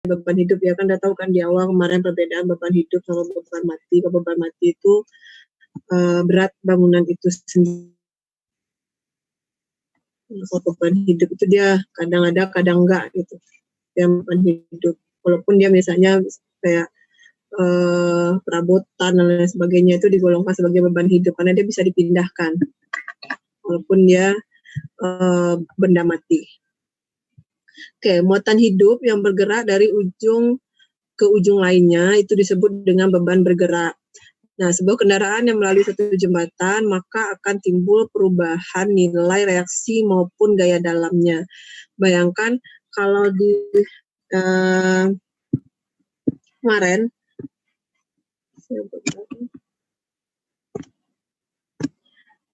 beban hidup ya kan, udah tahu kan di awal kemarin perbedaan beban hidup sama beban mati. Kalau beban mati itu berat bangunan itu sendiri. Kalau beban hidup itu dia kadang ada kadang enggak gitu. Yang beban hidup walaupun dia misalnya kayak perabotan dan lain sebagainya itu digolongkan sebagai beban hidup karena dia bisa dipindahkan walaupun dia benda mati. Oke, muatan hidup yang bergerak dari ujung ke ujung lainnya itu disebut dengan beban bergerak. Nah, sebuah kendaraan yang melalui satu jembatan maka akan timbul perubahan nilai reaksi maupun gaya dalamnya. Bayangkan kalau di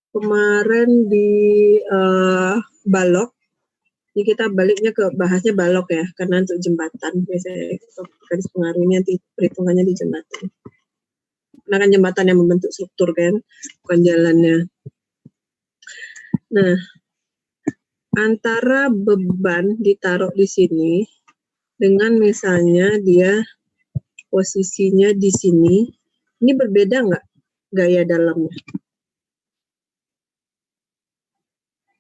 kemarin di balok. Ini kita baliknya ke bahasnya balok ya, karena untuk jembatan biasanya garis pengaruhnya nanti perhitungannya di jembatan. Karena kan jembatan yang membentuk struktur kan, bukan jalannya. Nah, antara beban ditaruh di sini dengan misalnya dia posisinya di sini, ini berbeda nggak gaya dalamnya?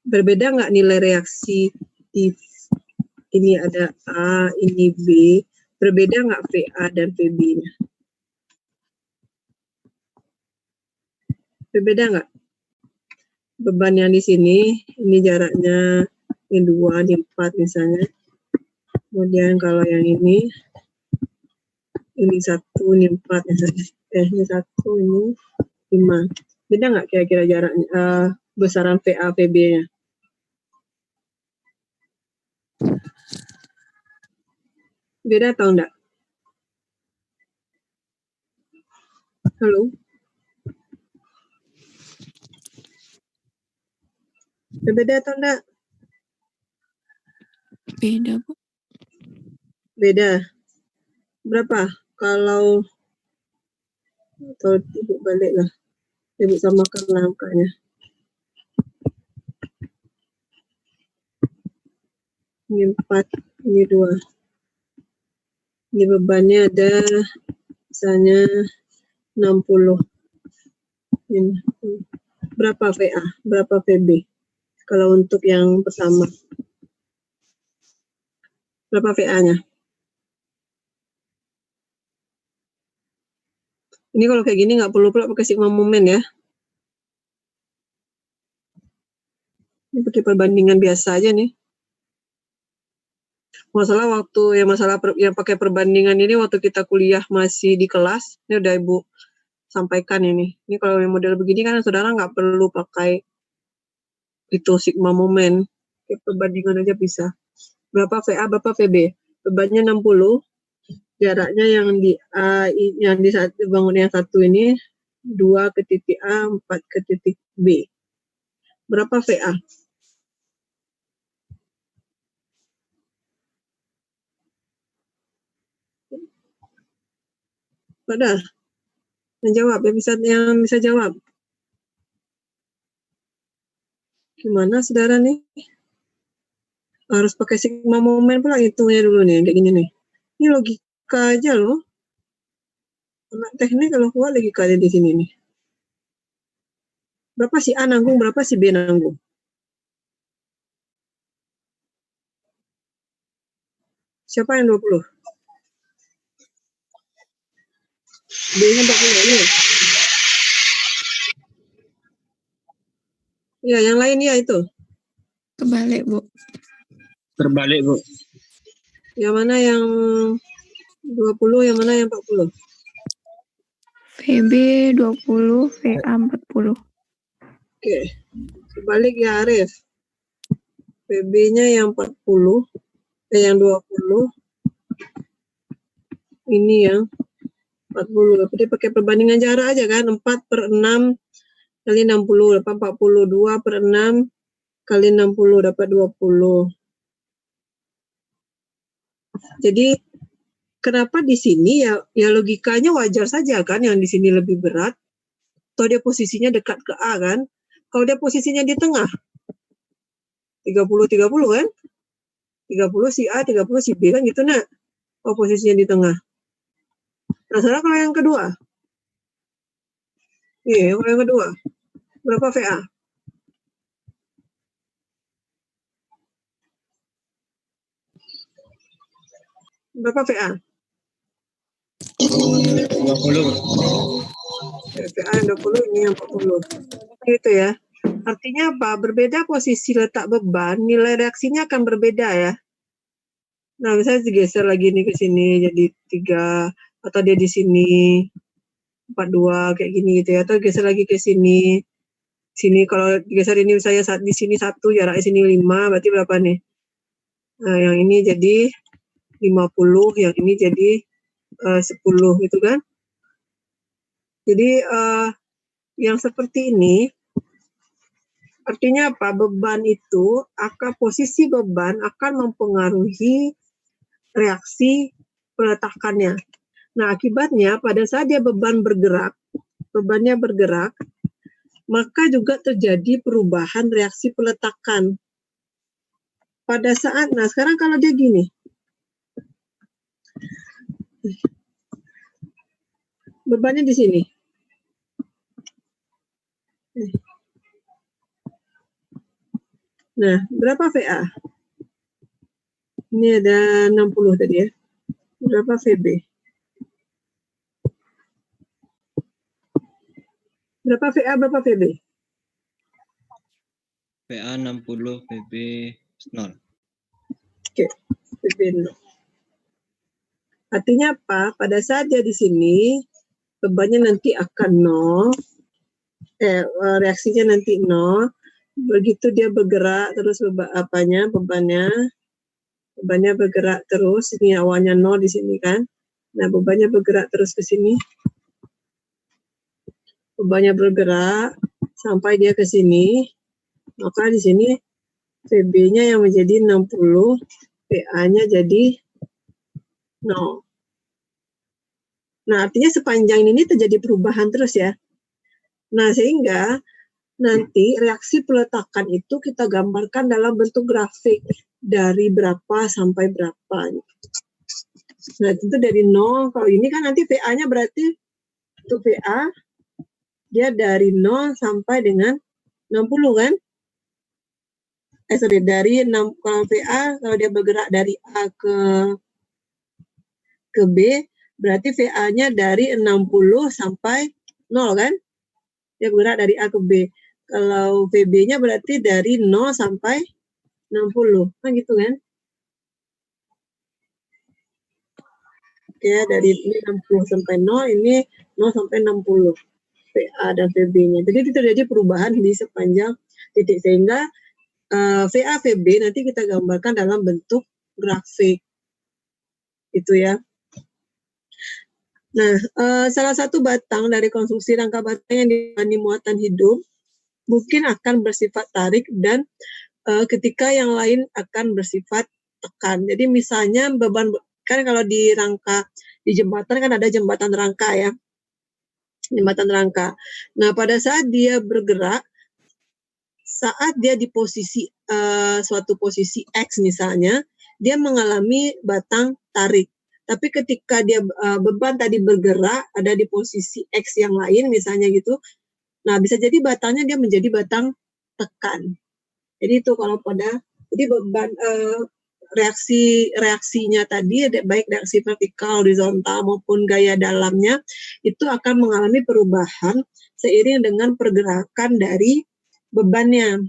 Berbeda nggak nilai reaksi? Ini ada A, ini B, berbeda nggak VA dan VB-nya? Berbeda nggak? Beban yang di sini, ini jaraknya ini 2, ini 4 misalnya. Kemudian kalau yang ini 1, ini 4 misalnya. Ini 1, ini 5. Beda nggak kira-kira jaraknya, besaran VA, VB-nya? Beda atau enggak? Halo? Beda atau enggak? Beda, Bu. Beda. Berapa? Kalau atau Ibu balik lah. Ibu samakan angkanya. Ini 4, ini 2. Ini bebannya ada misalnya 60. Ini. Berapa VA? Berapa VB? Kalau untuk yang pertama. Berapa VA-nya? Ini kalau kayak gini nggak perlu pula pakai sigma momen ya. Ini pakai perbandingan biasa aja nih. Masalah yang pakai perbandingan ini waktu kita kuliah masih di kelas, ini udah Ibu sampaikan ini. Ini kalau model begini kan saudara nggak perlu pakai itu sigma momen, perbandingan aja bisa. Berapa VA, berapa VB? Bebannya 60, jaraknya yang di bangun yang satu ini 2 ke titik A, 4 ke titik B. Berapa VA? Udah. Yang bisa jawab. Gimana saudara nih? Harus pakai sigma momen pula hitungnya dulu nih, kayak gini nih. Ini logika aja loh. Anak teknik kalau kuat logikanya di sini nih. Berapa si A nanggung, berapa si B nanggung? Siapa yang 20? B-nya 40 ya? Ya, yang lain ya itu. Kebalik, Bu. Terbalik, Bu. Yang mana yang 20, yang mana yang 40? VB 20, VA 40. Oke. Sebalik ya Arif. VB-nya yang 40, yang 20. Ini yang 40. Tapi dia pakai perbandingan jarak aja kan. 4/6 kali 60 dapat 40. 2/6 kali 60 dapat 20. Jadi kenapa di sini ya logikanya wajar saja kan, yang di sini lebih berat. Atau dia posisinya dekat ke A kan. Kalau dia posisinya di tengah 30-30 kan. 30 si A, 30 si B kan gitu nak. Oh, posisinya di tengah. Nah, saudara kalau yang kedua? Iya, kalau yang kedua. Berapa VA? Berapa VA? 20. VA yang 20, ini yang 40. Gitu ya. Artinya apa? Berbeda posisi letak beban, nilai reaksinya akan berbeda ya. Nah, misalnya digeser lagi nih ke sini jadi 3, atau dia di sini 42 kayak gini gitu ya. Atau geser lagi ke sini. Sini kalau geser ini saya saat di sini 1, jarak di sini 5, berarti berapa nih? Nah, yang ini jadi 50, yang ini jadi 10 gitu kan. Jadi yang seperti ini artinya apa? Beban itu posisi beban akan mempengaruhi reaksi peletakannya. Nah, akibatnya pada saat dia bebannya bergerak, maka juga terjadi perubahan reaksi peletakan. Pada saat, nah sekarang kalau dia gini, bebannya di sini. Nah, berapa VA? Ini ada 60 tadi ya. Berapa VB? Berapa VA, berapa VB? VA 60, VB 0. Oke, VB 0. Artinya apa? Pada saat dia di sini, bebannya nanti akan 0. Reaksinya nanti 0. Begitu dia bergerak terus bebannya bergerak terus. Ini awalnya 0 di sini kan. Nah, bebannya bergerak terus ke sini. Bebannya bergerak sampai dia ke sini. Maka di sini VB-nya yang menjadi 60, PA-nya jadi 0. Nah, artinya sepanjang ini terjadi perubahan terus ya. Nah, sehingga nanti reaksi peletakan itu kita gambarkan dalam bentuk grafik dari berapa sampai berapa. Nah, tentu dari 0, kalau ini kan nanti VA-nya berarti untuk VA dia dari 0 sampai dengan 60 kan? Dari 6, kalau VA kalau dia bergerak dari A ke B, berarti VA-nya dari 60 sampai 0 kan? Dia bergerak dari A ke B. Kalau VB-nya berarti dari 0 sampai 60. Kan gitu kan? Oke, dari ini 60 sampai 0, ini 0 sampai 60. VA dan VB-nya. Jadi itu terjadi perubahan di sepanjang titik. Sehingga VA, VB nanti kita gambarkan dalam bentuk grafik. Itu ya. Nah, salah satu batang dari konstruksi rangka batang yang dibanding muatan hidup mungkin akan bersifat tarik dan ketika yang lain akan bersifat tekan. Jadi misalnya beban, kan kalau di rangka, di jembatan kan ada jembatan rangka ya. Jembatan rangka. Nah, pada saat dia bergerak, saat dia di posisi suatu posisi X misalnya, dia mengalami batang tarik. Tapi ketika dia beban tadi bergerak ada di posisi X yang lain misalnya gitu, nah bisa jadi batangnya dia menjadi batang tekan. Jadi itu kalau jadi beban reaksinya tadi baik reaksi vertikal, horizontal maupun gaya dalamnya itu akan mengalami perubahan seiring dengan pergerakan dari bebannya.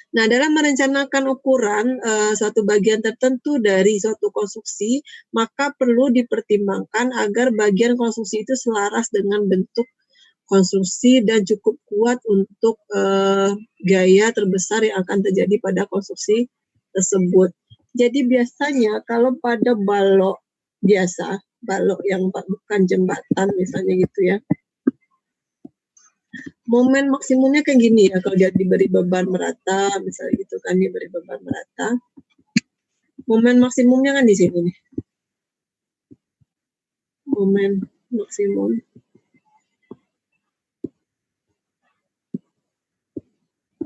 Nah, dalam merencanakan ukuran suatu bagian tertentu dari suatu konstruksi, maka perlu dipertimbangkan agar bagian konstruksi itu selaras dengan bentuk konstruksi dan cukup kuat untuk gaya terbesar yang akan terjadi pada konstruksi tersebut. Jadi biasanya kalau pada balok biasa, balok yang bukan jembatan misalnya gitu ya, momen maksimumnya kayak gini ya, kalau dia diberi beban merata, misalnya gitu kan, diberi beban merata, momen maksimumnya kan di sini nih. Momen maksimum.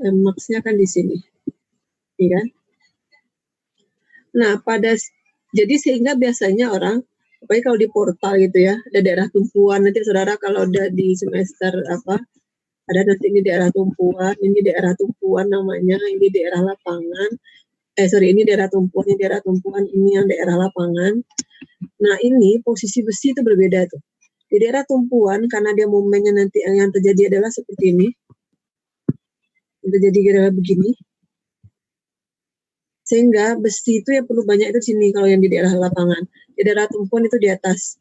Maksnya kan di sini. Iya kan? Nah, Jadi sehingga biasanya orang, apalagi kalau di portal gitu ya, ada daerah tumpuan, nanti saudara kalau udah di semester ada nanti ini daerah tumpuan namanya, ini daerah lapangan, ini daerah tumpuan, ini yang daerah lapangan. Nah ini posisi besi itu berbeda tuh. Di daerah tumpuan, karena dia momennya nanti yang terjadi adalah seperti ini, yang terjadi adalah begini, sehingga besi itu yang perlu banyak itu sini kalau yang di daerah lapangan. Di daerah tumpuan itu di atas,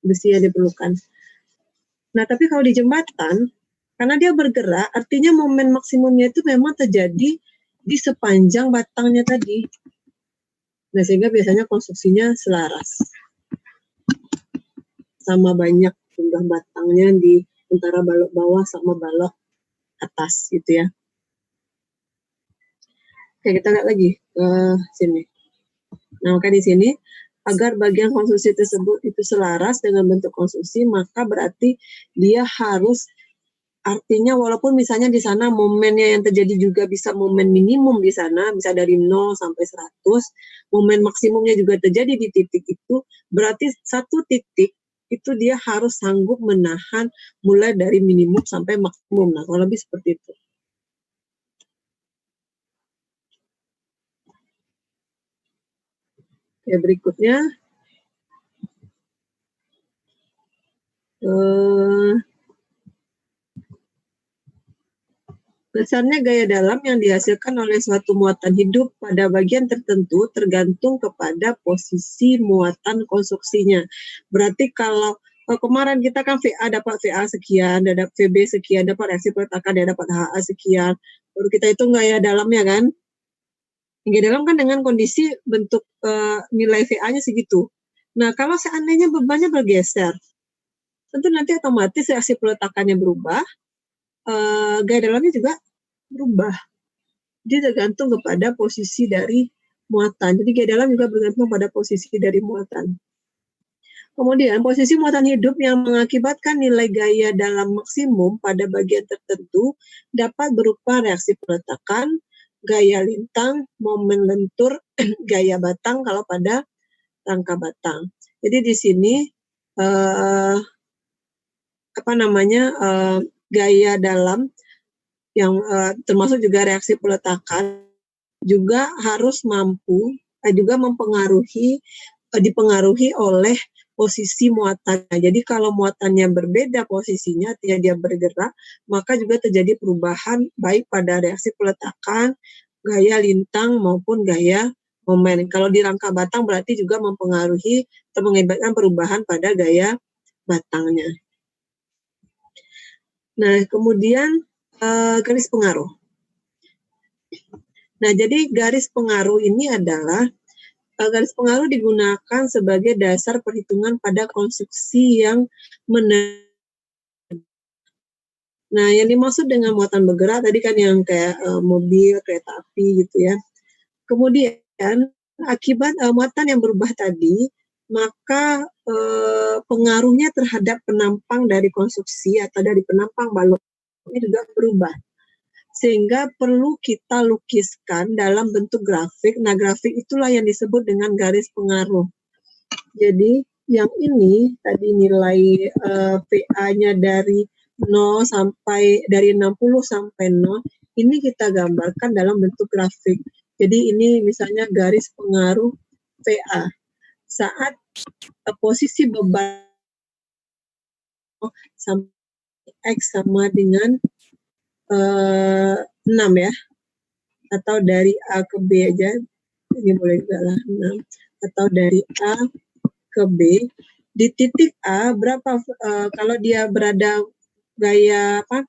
besi yang diperlukan. Nah tapi kalau di jembatan, karena dia bergerak, artinya momen maksimumnya itu memang terjadi di sepanjang batangnya tadi. Nah sehingga biasanya konstruksinya selaras, sama banyak jumlah batangnya di antara balok bawah sama balok atas gitu ya. Oke, kita lihat lagi ke sini. Nah, maka di sini agar bagian konstruksi tersebut itu selaras dengan bentuk konstruksi, maka berarti dia harus, artinya walaupun misalnya di sana momennya yang terjadi juga bisa momen minimum di sana, bisa dari 0 sampai 100, momen maksimumnya juga terjadi di titik itu, berarti satu titik itu dia harus sanggup menahan mulai dari minimum sampai maksimum. Nah, kurang lebih seperti itu. Oke, berikutnya besarnya gaya dalam yang dihasilkan oleh suatu muatan hidup pada bagian tertentu tergantung kepada posisi muatan konstruksinya. Berarti kalau kemarin kita kan VA dapat VA sekian, dapat VB sekian, dapat reaksi peletakan, dia dapat HA sekian. Baru kita hitung gaya dalamnya kan. Gaya dalam kan dengan kondisi bentuk nilai VA-nya segitu. Nah, kalau seandainya bebannya bergeser, tentu nanti otomatis reaksi peletakannya berubah, gaya dalamnya juga berubah. Dia tergantung kepada posisi dari muatan. Jadi gaya dalam juga bergantung pada posisi dari muatan. Kemudian posisi muatan hidup yang mengakibatkan nilai gaya dalam maksimum pada bagian tertentu dapat berupa reaksi peletakan, gaya lintang, momen lentur, gaya batang kalau pada rangka batang. Jadi di sini gaya dalam yang termasuk juga reaksi peletakan juga harus mampu juga dipengaruhi oleh posisi muatannya. Jadi kalau muatannya berbeda posisinya, dia bergerak, maka juga terjadi perubahan baik pada reaksi peletakan, gaya lintang maupun gaya momen. Kalau di rangka batang berarti juga mempengaruhi atau mengakibatkan perubahan pada gaya batangnya. Nah, kemudian garis pengaruh. Nah, jadi garis pengaruh ini adalah garis pengaruh digunakan sebagai dasar perhitungan pada konstruksi yang Nah, yang dimaksud dengan muatan bergerak tadi kan yang kayak mobil, kereta api gitu ya. Kemudian akibat muatan yang berubah tadi, maka pengaruhnya terhadap penampang dari konstruksi atau dari penampang balok ini juga berubah. Sehingga perlu kita lukiskan dalam bentuk grafik. Nah, grafik itulah yang disebut dengan garis pengaruh. Jadi, yang ini tadi nilai PA-nya dari 0 sampai dari 60 sampai 0, ini kita gambarkan dalam bentuk grafik. Jadi ini misalnya garis pengaruh PA. Saat posisi beban sampai X sama dengan 6 ya, atau dari A ke B aja, ini boleh juga lah 6, atau dari A ke B, di titik A berapa kalau dia berada gaya apa,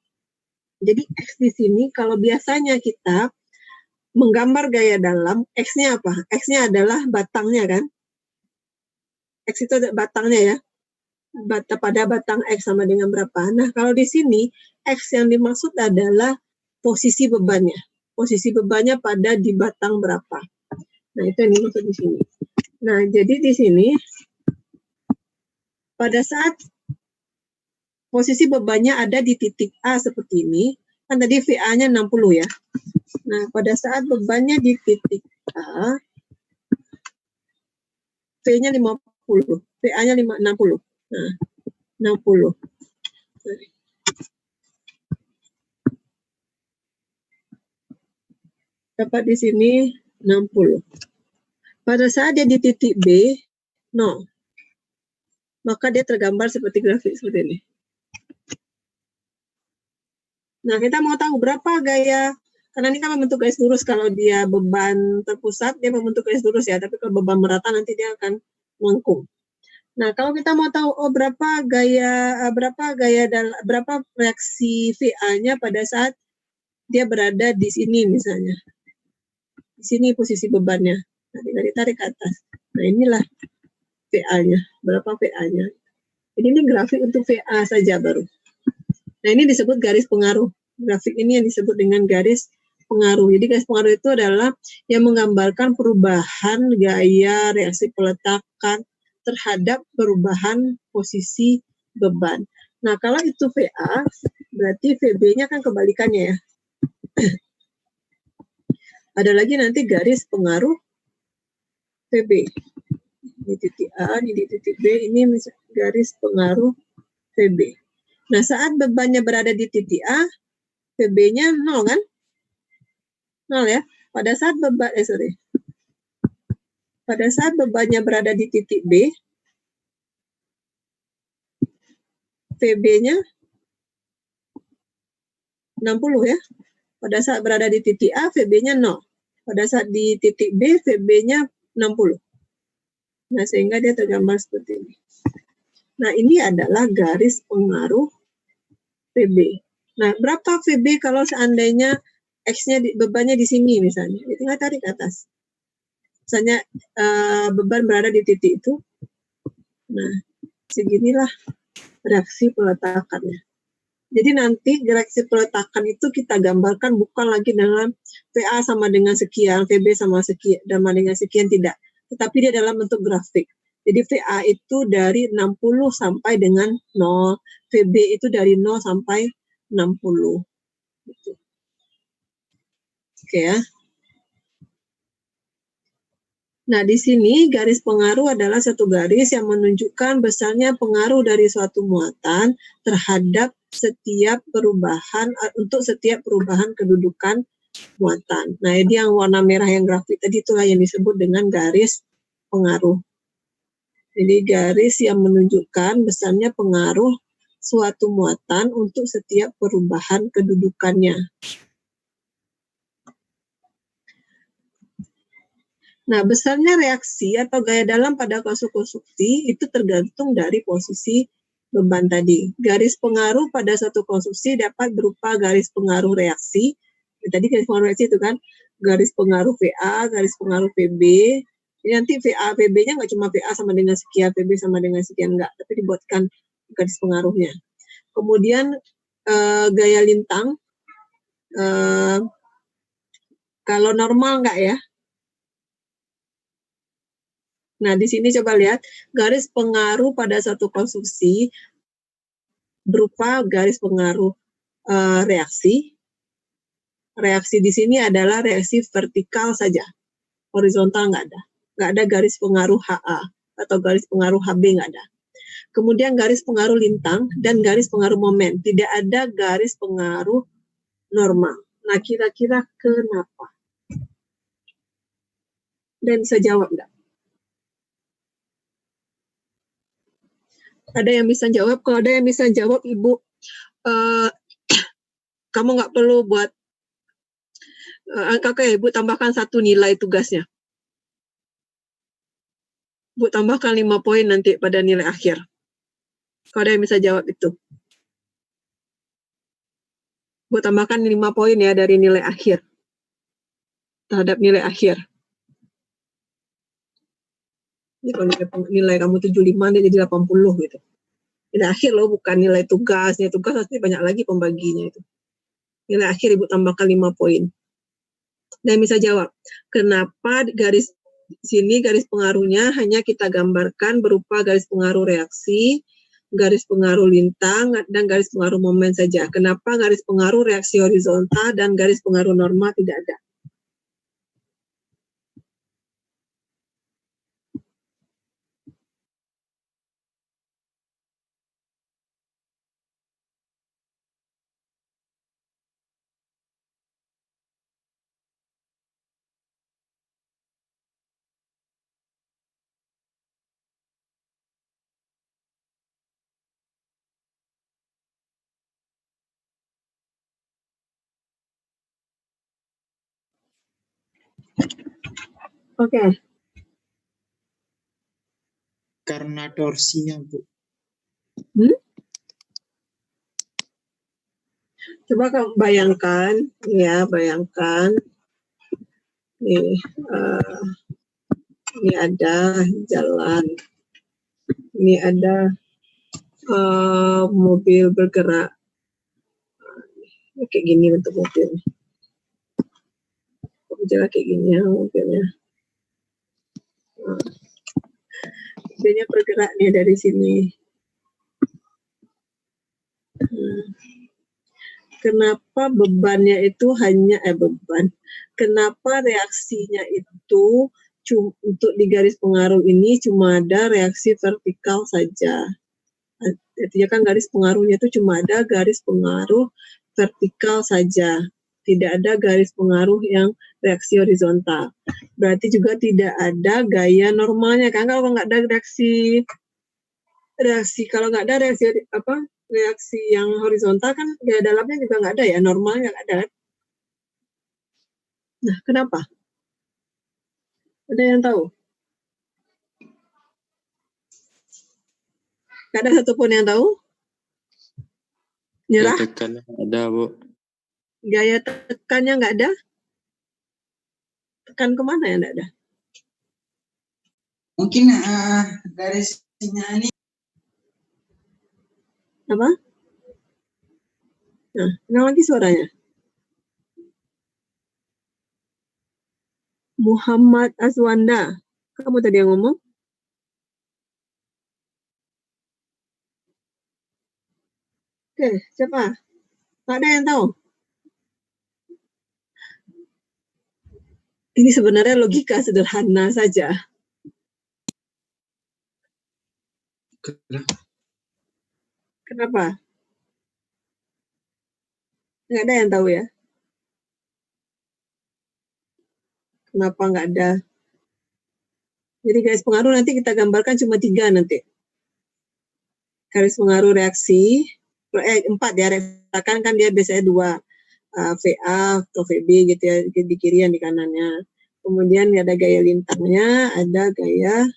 jadi X di sini kalau biasanya kita menggambar gaya dalam, X-nya apa? X-nya adalah batangnya kan, X itu batangnya ya, pada batang X sama dengan berapa. Nah, kalau di sini X yang dimaksud adalah posisi bebannya. Posisi bebannya pada di batang berapa. Nah, itu yang dimaksud di sini. Nah, jadi di sini pada saat posisi bebannya ada di titik A seperti ini, kan tadi VA-nya 60 ya. Nah, pada saat bebannya di titik VA, V-nya 50, VA-nya 60. Nah, 60. Dapat di sini 60. Pada saat dia di titik B, 0. Maka dia tergambar seperti grafik seperti ini. Nah, kita mau tahu berapa gaya, karena ini kan membentuk garis lurus. Kalau dia beban terpusat, dia membentuk garis lurus ya. Tapi kalau beban merata, nanti dia akan melengkung. Nah, kalau kita mau tahu, berapa reaksi VA-nya pada saat dia berada di sini misalnya. Di sini posisi bebannya. Nah, tinggal ditarik ke atas. Nah, inilah VA-nya. Berapa VA-nya. Jadi ini grafik untuk VA saja baru. Nah, ini disebut garis pengaruh. Grafik ini yang disebut dengan garis pengaruh. Jadi garis pengaruh itu adalah yang menggambarkan perubahan gaya reaksi peletakan terhadap perubahan posisi beban. Nah, kalau itu VA, berarti VB-nya kan kebalikannya ya. Ada lagi nanti garis pengaruh VB. Di titik A, di titik B, ini garis pengaruh VB. Nah, saat bebannya berada di titik A, VB-nya 0 kan? 0 ya. Pada saat bebannya berada di titik B, VB-nya 60 ya. Pada saat berada di titik A, VB-nya 0. Pada saat di titik B, VB-nya 60. Nah, sehingga dia tergambar seperti ini. Nah, ini adalah garis pengaruh VB. Nah, berapa VB kalau seandainya X-nya bebannya di sini misalnya? Tinggal tarik ke atas. Misalnya beban berada di titik itu. Nah, seginilah reaksi peletakannya. Jadi nanti reaksi peletakan itu kita gambarkan bukan lagi dalam VA sama dengan sekian, VB sama dengan sekian, tidak. Tetapi dia dalam bentuk grafik. Jadi VA itu dari 60 sampai dengan 0, VB itu dari 0 sampai 60. Gitu. Oke ya. Nah, di sini garis pengaruh adalah satu garis yang menunjukkan besarnya pengaruh dari suatu muatan terhadap setiap perubahan, untuk setiap perubahan kedudukan muatan. Nah, ini yang warna merah yang grafik tadi, itulah yang disebut dengan garis pengaruh. Jadi garis yang menunjukkan besarnya pengaruh suatu muatan untuk setiap perubahan kedudukannya. Nah, besarnya reaksi atau gaya dalam pada konstruksi itu tergantung dari posisi beban tadi. Garis pengaruh pada suatu konstruksi dapat berupa garis pengaruh reaksi. Tadi garis pengaruh reaksi itu kan, garis pengaruh VA, garis pengaruh VB. Jadi nanti VA, VB-nya nggak cuma VA sama dengan sekian, VB sama dengan sekian, nggak. Tapi dibuatkan garis pengaruhnya. Kemudian gaya lintang, kalau normal nggak ya? Nah, di sini coba lihat, garis pengaruh pada satu konstruksi berupa garis pengaruh reaksi. Reaksi di sini adalah reaksi vertikal saja, horizontal nggak ada. Nggak ada garis pengaruh HA atau garis pengaruh HB, nggak ada. Kemudian garis pengaruh lintang dan garis pengaruh momen. Tidak ada garis pengaruh normal. Nah, kira-kira kenapa? Dan bisa jawab nggak? Ada yang bisa jawab? Kalau ada yang bisa jawab, Ibu, kamu nggak perlu buat kakak, Ibu tambahkan 1 nilai tugasnya. Bu tambahkan 5 poin nanti pada nilai akhir. Kalau ada yang bisa jawab itu. Bu tambahkan 5 poin ya dari nilai akhir. Terhadap nilai akhir. Jadi kalau nilai kamu 75, dia jadi 80 gitu. Nilai akhir loh, bukan nilai tugas. Nilai tugas pasti banyak lagi pembaginya itu. Nilai akhir Ibu tambahkan 5 poin. Dan bisa jawab, kenapa garis sini garis pengaruhnya hanya kita gambarkan berupa garis pengaruh reaksi, garis pengaruh lintang, dan garis pengaruh momen saja. Kenapa garis pengaruh reaksi horizontal dan garis pengaruh normal tidak ada? Oke. Karena torsinya, Bu. Coba kamu bayangkan, ya bayangkan. Nih, ini ada jalan. Ini ada mobil bergerak. Kayak gini bentuk mobil. Mobilnya kayak gini ya mobilnya. Mobilnya bergerak nih dari sini. Kenapa bebannya itu hanya beban? Kenapa reaksinya itu untuk di garis pengaruh ini cuma ada reaksi vertikal saja? Artinya kan garis pengaruhnya itu cuma ada garis pengaruh vertikal saja. Tidak ada garis pengaruh yang reaksi horizontal. Berarti juga tidak ada gaya normalnya kan? Kalau nggak ada reaksi kalau nggak ada reaksi yang horizontal kan gaya dalamnya juga nggak ada ya, normalnya nggak ada. Nah, kenapa? Ada yang tahu? Nggak ada satupun yang tahu? Nyerah? Gaya tekannya ada, Bu. Gaya tekannya nggak ada? Tekan kemana yang nggak ada? Mungkin garisnya ini Apa? Nah, ulang lagi suaranya. Muhammad Azwanda. Kamu tadi yang ngomong? Oke, siapa? Nggak ada yang tahu? Ini sebenarnya logika sederhana saja. Kenapa? Nggak ada yang tahu ya? Kenapa nggak ada? Jadi garis pengaruh nanti kita gambarkan cuma 3 nanti. Garis pengaruh reaksi, 4 ya, reaksi kan dia biasanya 2. VA atau VB gitu ya, di kiri yang di kanannya. Kemudian ada gaya lintangnya, ada gaya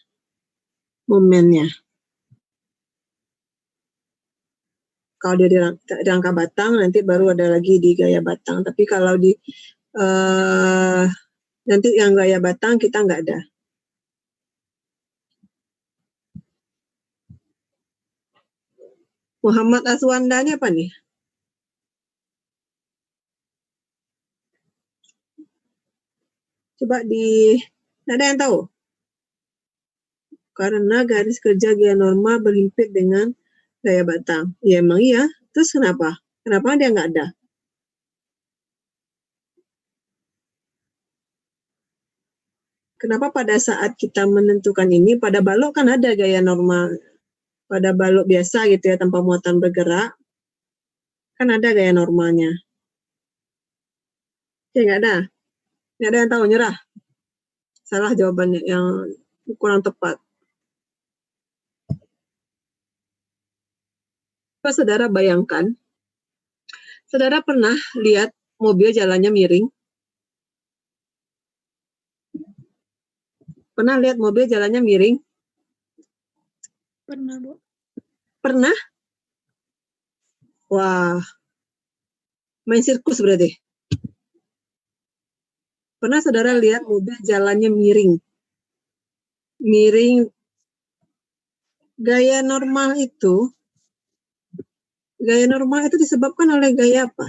momennya. Kalau dia di rangka batang, nanti baru ada lagi di gaya batang. Tapi kalau di nanti yang gaya batang kita nggak ada. Muhammad Aswanda ini apa nih? Coba nggak ada yang tahu? Karena garis kerja gaya normal berhimpit dengan gaya batang. Ya emang iya. Terus kenapa? Kenapa dia nggak ada? Kenapa pada saat kita menentukan ini, pada balok kan ada gaya normal. Pada balok biasa gitu ya, tanpa muatan bergerak, kan ada gaya normalnya. Oke, nggak ada. Nggak ada yang tahu, nyerah. Salah jawabannya, yang kurang tepat. Coba saudara bayangkan, saudara pernah lihat mobil jalannya miring? Pernah lihat mobil jalannya miring? Pernah, Bu. Pernah? Wah, main sirkus berarti. Pernah saudara lihat mobil jalannya miring? Miring, gaya normal itu disebabkan oleh gaya apa?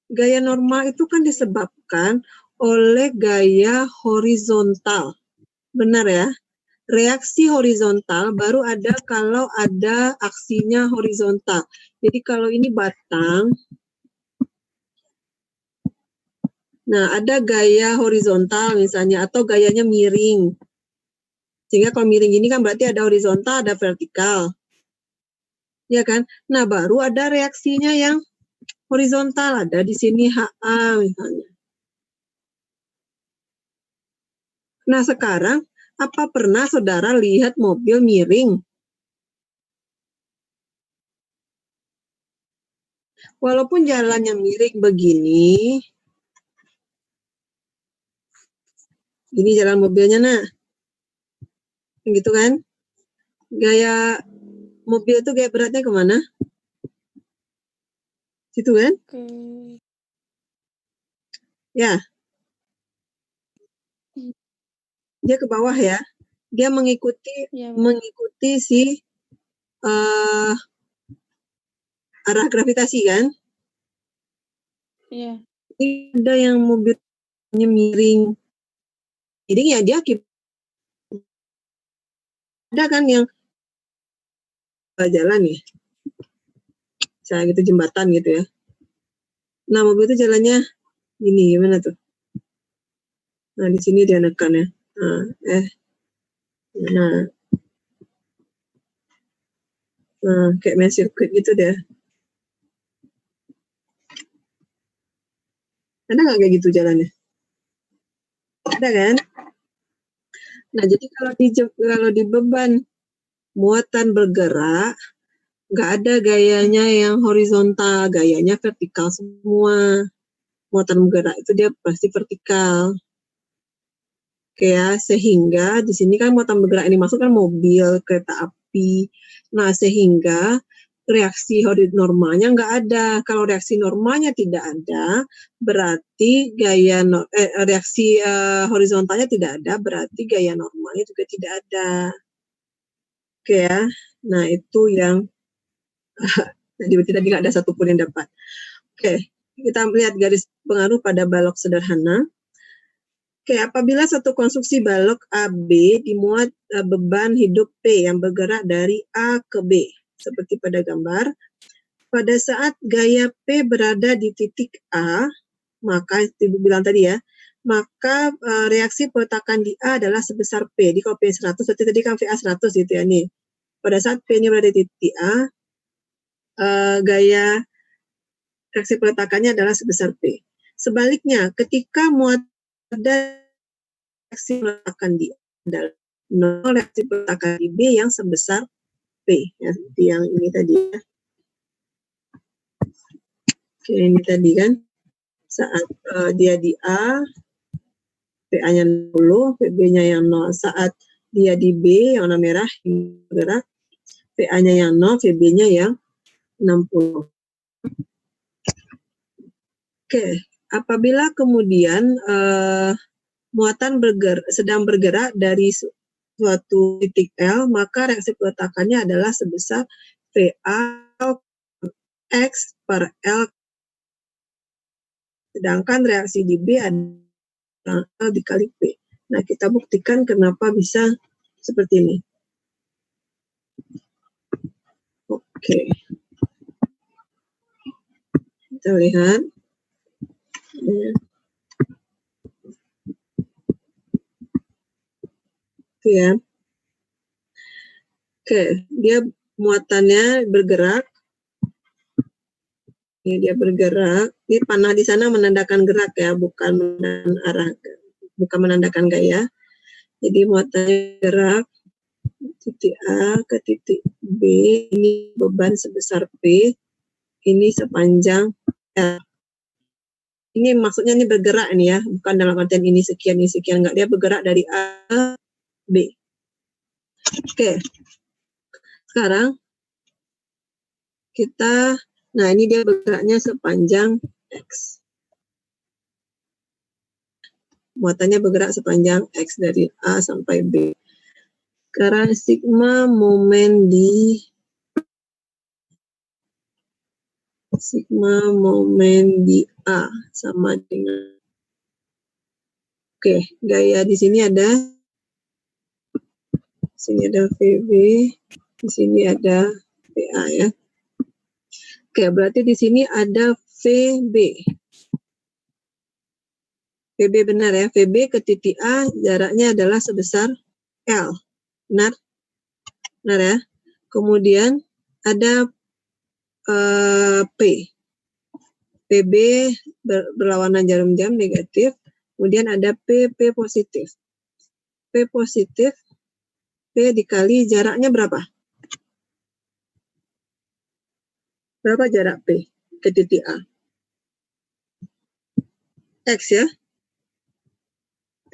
Gaya normal itu kan disebabkan oleh gaya horizontal. Benar ya? Reaksi horizontal baru ada kalau ada aksinya horizontal. Jadi kalau ini batang, nah ada gaya horizontal misalnya, atau gayanya miring. Sehingga kalau miring ini kan berarti ada horizontal, ada vertikal. Ya kan? Nah baru ada reaksinya yang horizontal, ada di sini HA misalnya. Nah sekarang, apa pernah saudara lihat mobil miring? Walaupun jalannya miring begini, Ini jalan mobilnya, nah. Gitu kan? Gaya mobil itu gaya beratnya kemana? Situ kan? Ya. Dia ke bawah ya. Dia mengikuti si arah gravitasi kan? Iya. Ini ada yang mobilnya miring. Jadi ya dia ada kan yang jalan ya. Saya gitu jembatan gitu ya. Nah, mobil itu jalannya gini, gimana tuh? Nah, di sini dia nekan ya. Nah, kayak main sirkuit gitu deh. Ada nggak kayak gitu jalannya? Ada kan? Nah, jadi kalau di beban muatan bergerak, nggak ada gayanya yang horizontal, gayanya vertikal semua. Muatan bergerak itu dia pasti vertikal. Oke ya, sehingga di sini kan muatan bergerak ini masuk kan mobil, kereta api. Nah, sehingga reaksi normalnya nggak ada. Kalau reaksi normalnya tidak ada, berarti reaksi horizontalnya tidak ada, berarti gaya normalnya juga tidak ada. Oke ya, nah itu yang tadi nggak ada satupun yang dapat. Oke, kita melihat garis pengaruh pada balok sederhana. Oke, apabila satu konstruksi balok AB dimuat beban hidup P yang bergerak dari A ke B, seperti pada gambar, pada saat gaya P berada di titik A, maka Ibu bilang tadi ya, maka reaksi peletakan di A adalah sebesar P. Jadi kalau P 100, berarti tadi kan VA 100 gitu ya nih. Pada saat P-nya berada di titik A, gaya reaksi peletakannya adalah sebesar P. Sebaliknya, ketika muatan reaksi peletakan di A adalah 0, reaksi peletakan di B yang sebesar P. Ya, seperti yang ini tadi ya. Oke, ini tadi kan saat dia di A, PA-nya 0, PB-nya yang 0. Saat dia di B, yang warna merah, bergerak, PA-nya yang 0, VB-nya yang 60. Oke, apabila kemudian muatan sedang bergerak dari suatu titik L, maka reaksi peletakannya adalah sebesar VA X per L. Sedangkan reaksi di B adalah L dikali P. Nah, kita buktikan kenapa bisa seperti ini. Oke. Kita lihat. Itu ya. Oke, dia muatannya bergerak. Ini dia bergerak. Ini panah di sana menandakan gerak ya, bukan menandakan arah, bukan menandakan gaya. Jadi muatannya gerak titik A ke titik B. Ini beban sebesar P. Ini sepanjang L. Ini maksudnya ini bergerak ini ya, bukan dalam artian ini sekian enggak, dia bergerak dari A ke B. Oke. Sekarang kita, nah ini dia bergeraknya sepanjang X. Muatannya bergerak sepanjang X dari A sampai B. Sekarang sigma momen di A sama dengan, oke, gaya di sini ada VB, di sini ada PA ya. Oke, berarti di sini ada VB. VB benar ya, VB ke titik A jaraknya adalah sebesar L. Benar? Benar ya. Kemudian ada P. PB berlawanan jarum jam negatif. Kemudian ada P positif. P positif, P dikali jaraknya berapa? Berapa jarak P ke titik A? X ya?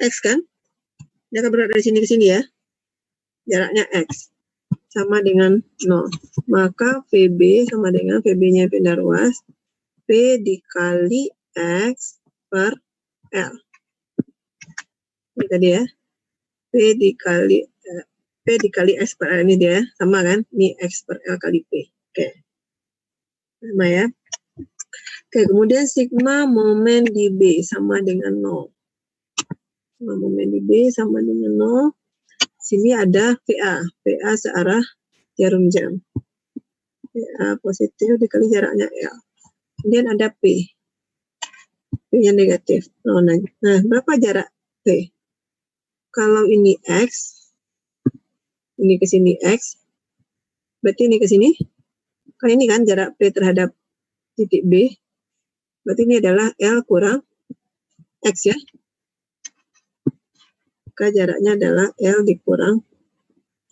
X kan? Dia akan bergerak dari sini ke sini ya. Jaraknya X. Sama dengan 0. Maka VB sama dengan VB-nya pindah ruas. P dikali X per L. Ini tadi ya. P dikali X per L ini dia. Sama kan? Ini X per L kali P. Oke. Sama ya. Oke, kemudian sigma momen di B sama dengan 0. Sigma momen di B sama dengan 0. Sini ada VA. VA searah jarum jam. VA positif dikali jaraknya L. Kemudian ada P. P-nya negatif. Nah, berapa jarak P? Kalau ini X, ini ke sini X, berarti ini ke sini. Kan ini kan jarak P terhadap titik B. Berarti ini adalah L kurang X ya. Maka jaraknya adalah L dikurang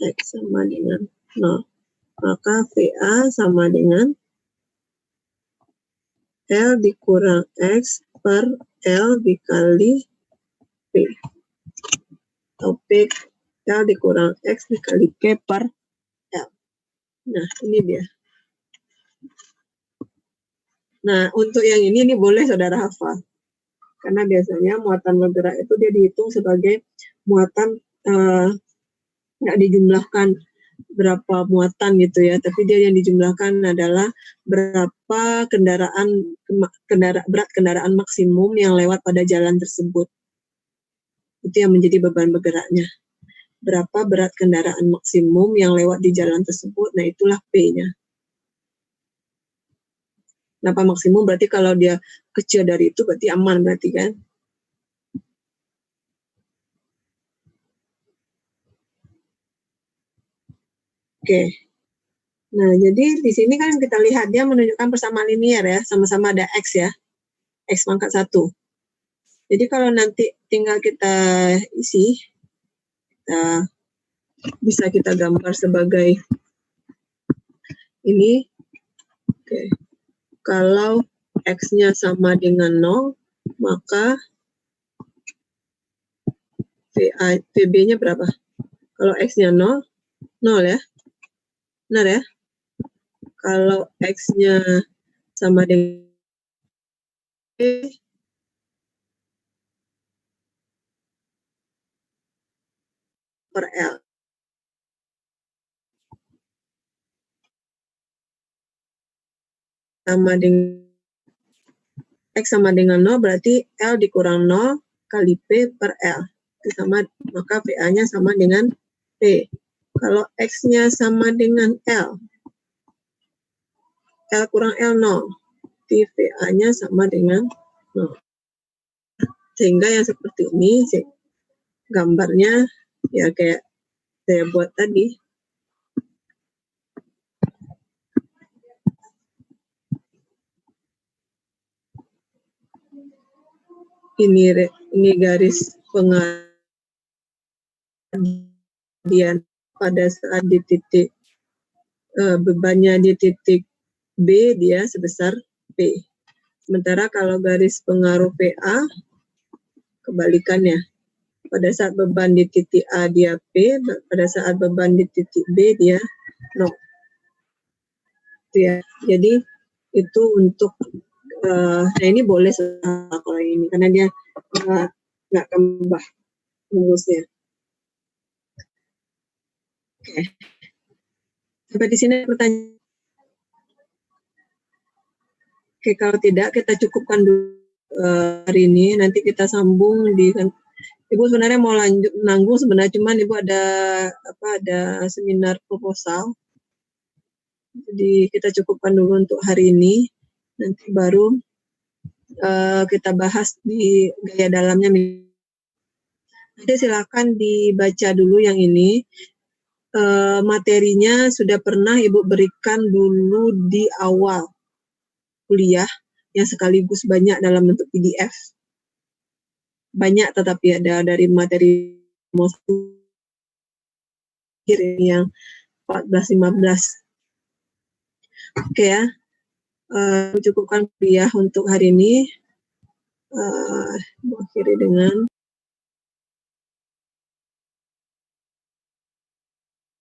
X sama dengan 0. Maka VA sama dengan L dikurang X per L dikali P. Atau P L dikurang X dikali P per L. Nah, ini dia. Nah, untuk yang ini boleh saudara hafal. Karena biasanya muatan bergerak itu dia dihitung sebagai muatan nggak dijumlahkan berapa muatan gitu ya, tapi dia yang dijumlahkan adalah berapa berat kendaraan maksimum yang lewat pada jalan tersebut. Itu yang menjadi beban bergeraknya. Berapa berat kendaraan maksimum yang lewat di jalan tersebut, nah itulah P-nya. Kenapa maksimum? Berarti kalau dia kecil dari itu berarti aman berarti kan? Oke. Nah, jadi di sini kan kita lihat dia menunjukkan persamaan linear ya, sama-sama ada X ya. X pangkat 1. Jadi kalau nanti tinggal kita isi, bisa kita gambar sebagai ini. Oke. Kalau X-nya sama dengan 0, maka VB-nya berapa? Kalau X-nya 0, 0 ya. Benar ya? Kalau X-nya sama dengan P, per L. Sama dengan X sama dengan 0 berarti L dikurang 0 kali P per L. Itu sama, maka VA-nya sama dengan P. Kalau X-nya sama dengan L kurang L 0. Berarti VA-nya sama dengan 0. Sehingga yang seperti ini, gambarnya ya kayak saya buat tadi. Ini garis pengadian pada saat di titik bebannya di titik B dia sebesar P. Sementara kalau garis pengaruh PA kebalikannya. Pada saat beban di titik A dia P, pada saat beban di titik B dia 0. Itu ya. Jadi itu untuk nah ini boleh kalau ini karena dia nggak kembah rumusnya. Oke. Sampai di sini pertanyaan. Oke, kalau tidak kita cukupkan dulu hari ini. Nanti kita sambung di. Ibu sebenarnya mau lanjut nanggung sebenarnya, cuman Ibu ada seminar proposal. Jadi kita cukupkan dulu untuk hari ini. Nanti baru kita bahas di gaya dalamnya. Nanti silakan dibaca dulu yang ini. Materinya sudah pernah Ibu berikan dulu di awal kuliah, yang sekaligus banyak dalam bentuk PDF. Banyak tetapi ada dari materi yang 14-15. Oke ya, cukupkan kuliah untuk hari ini. Akhiri dengan